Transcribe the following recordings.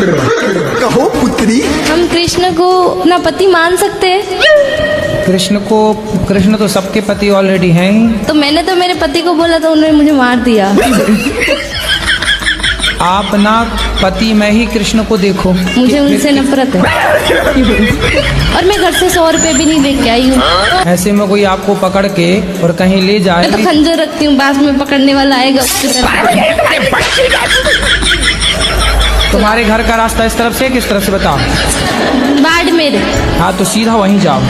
कहो पुत्री। हम कृष्ण को अपना पति मान सकते हैं? कृष्ण तो सबके पति ऑलरेडी हैं। तो मैंने तो मेरे पति को बोला तो उन्होंने मुझे मार दिया। आप ना पति में ही कृष्ण को देखो। मुझे उनसे नफरत है और मैं घर से 100 रुपए भी नहीं लेके आई हूँ। ऐसे में कोई आपको पकड़ के और कहीं ले जाए मैं तो खंजर रखती हूँ, बाद में पकड़ने वाला आएगा उसकी तरफ। तुम्हारे घर का रास्ता इस तरफ से किस तरफ से बताओ? बाड़मेर। हाँ तो सीधा वहीं जाओ।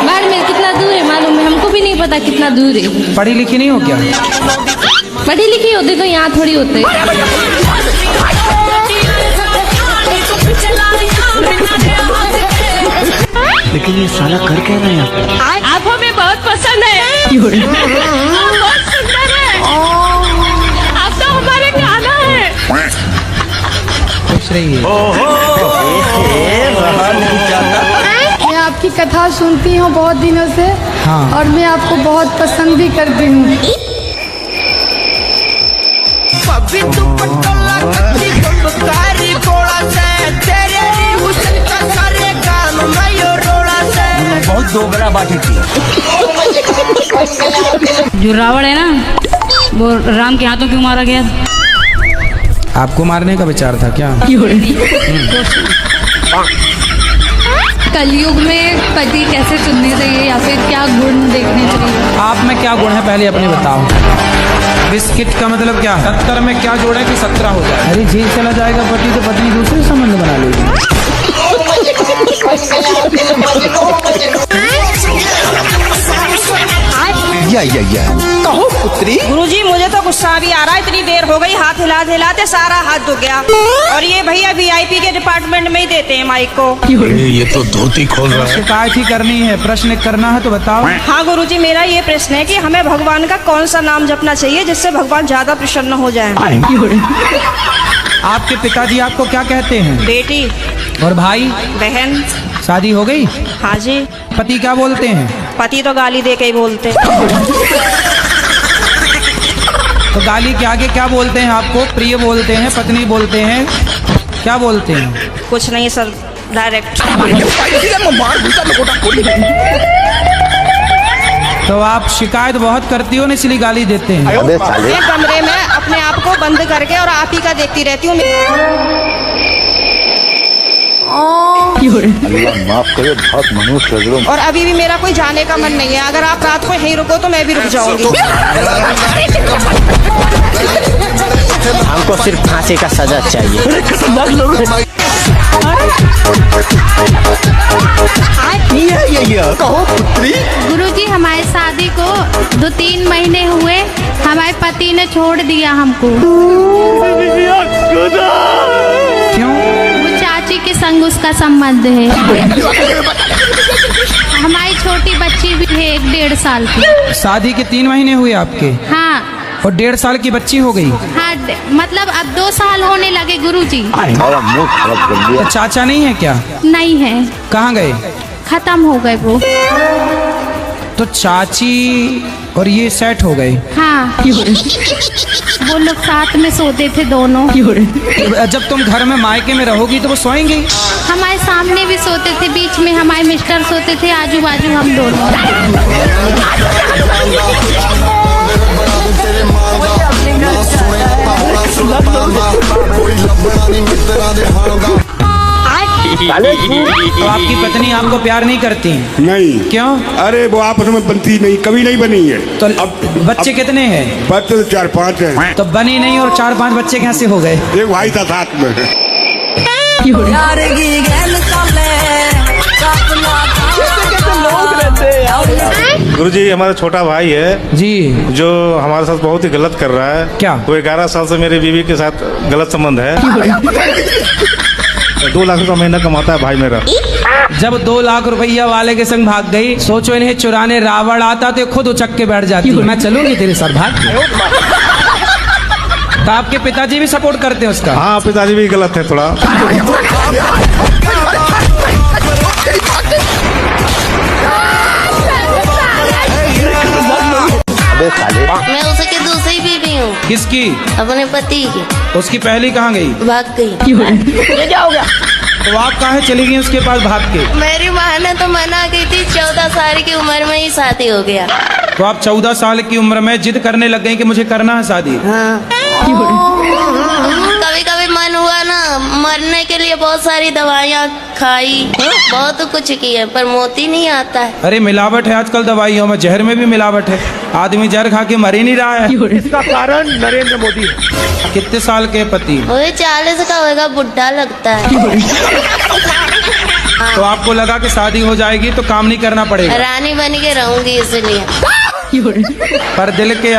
बाड़मेर कितना दूर है मालूम है? हमको भी नहीं पता कितना दूर है। पढ़ी लिखी नहीं हो क्या? पढ़ी लिखी होते तो यहाँ थोड़ी होते। लेकिन ये साला कर क्या रहा है? आप हमें बहुत पसंद है। आप बहुत सुंदर है। आप तो हमारे गाना है। खुश रहिए। मैं आपकी कथा सुनती हूँ बहुत दिनों से। हाँ। और मैं आपको बहुत पसंद भी करती हूँ। बहुत दोगला बातें की। जो रावण है ना, वो राम के हाथों क्यों मारा गया? आपको मारने का विचार था क्या? कलयुग में पति कैसे चुनने चाहिए या फिर क्या गुण देखने चाहिए? आप में क्या गुण है पहले अपने बताओ। बिस्किट का मतलब क्या है? 70 में क्या जोड़ा कि 17 हो जाए? अरे जेल चला जाएगा पति तो पत्नी दूसरे संबंध बना लेगी। या कहो पुत्री। गुरुजी मुझे तो गुस्सा भी आ रहा है, इतनी देर हो गई, हाथ हिलाते हिलाते सारा हाथ दुख गया। और ये भैया VIP के डिपार्टमेंट में ही देते हैं माइक को। ये तो धोती खोल रहा है। शिकायत ही करनी है, प्रश्न करना है तो बताओ। हाँ गुरुजी, मेरा ये प्रश्न है कि हमें भगवान का कौन सा नाम जपना चाहिए जिससे भगवान ज्यादा प्रसन्न हो जाए? आपके पिताजी आपको क्या कहते हैं? बेटी। और भाई बहन। शादी हो गई? हाँ जी। पति क्या बोलते हैं? पति तो गाली दे के ही बोलते। तो गाली के आगे क्या बोलते हैं आपको? प्रिय बोलते हैं, पत्नी बोलते हैं, क्या बोलते हैं? कुछ नहीं सर, डायरेक्ट। तो आप शिकायत बहुत करती हो ना इसलिए गाली देते हैं। मैं कमरे में अपने आप को बंद करके और आप ही का देखती रहती हूँ। अल्लाह माफ करे, बहुत मनुष्य। और अभी भी मेरा कोई जाने का मन नहीं है। अगर आप रात को यहीं रुको तो मैं भी रुक जाऊंगी। हमको सिर्फ फांसी का सजा चाहिए। कहो पुत्री। गुरुजी हमारी शादी को 2-3 महीने हुए, हमारे पति ने छोड़ दिया हमको। क्यों? वो चाची के संग उसका संबंध है। हमारी छोटी बच्ची भी है 1-1.5 साल की। शादी के 3 महीने हुए आपके? हाँ। और 1.5 साल की बच्ची हो गई? हाँ, मतलब अब 2 साल होने लगे गुरुजी। तो चाचा नहीं है क्या? नहीं है, कहाँ गए? खत्म हो गए वो। तो चाची और ये सेट हो गए? हाँ। वो लोग साथ में सोते थे दोनों। जब तुम घर में मायके में रहोगी तो वो सोएंगे? हमारे सामने भी सोते थे, बीच में हमारे मिस्टर सोते थे, आजू बाजू हम दोनों। तो आपकी पत्नी आपको प्यार नहीं करती? नहीं। क्यों? अरे वो आपस में बनती नहीं, कभी नहीं बनी है। तो अब बच्चे कितने हैं? बच्चे 4-5 हैं। तो बनी नहीं और 4-5 बच्चे कैसे हो गए? एक भाई था साथ में। गुरुजी हमारा छोटा भाई है जी, जो हमारे साथ बहुत ही गलत कर रहा है। क्या? वो 11 साल से मेरी बीवी के साथ गलत संबंध है। 2 लाख रुपया महीना कमाता है भाई मेरा। जब 2 लाख रुपया वाले के संग भाग गई, सोचो इन्हें चुराने रावण आता तो खुद उचक के बैठ जाती। मैं चलूंगी तेरे साथ, भाग। तो आपके पिताजी भी सपोर्ट करते हैं उसका? हाँ, पिताजी भी गलत है थोड़ा। मैं उसकी दूसरी बीवी हूँ। किसकी? अपने पति की। उसकी पहली कहाँ गई? भाग गई। तो आप काहे चली गई उसके पास भाग के? मेरी माँ ने तो मना की थी, 14 साल की उम्र में ही शादी हो गया। तो आप 14 साल की उम्र में जिद करने लग गई कि मुझे करना है शादी? हाँ। कभी कभी मन हुआ ना, मरने के लिए बहुत सारी दवाइयाँ खाई, बहुत कुछ किए, पर मोती नहीं आता है। अरे मिलावट है आजकल दवाइयों में, जहर में भी मिलावट है। आदमी जहर खा के मर ही नहीं रहा है। इसका कारण नरेंद्र मोदी है। कितने साल के पति? वही 40 का होगा, बुढ़ा लगता है। तो आपको लगा कि शादी हो जाएगी तो काम नहीं करना पड़ेगा? रानी बन के रहूंगी इसलिए। पर दिल के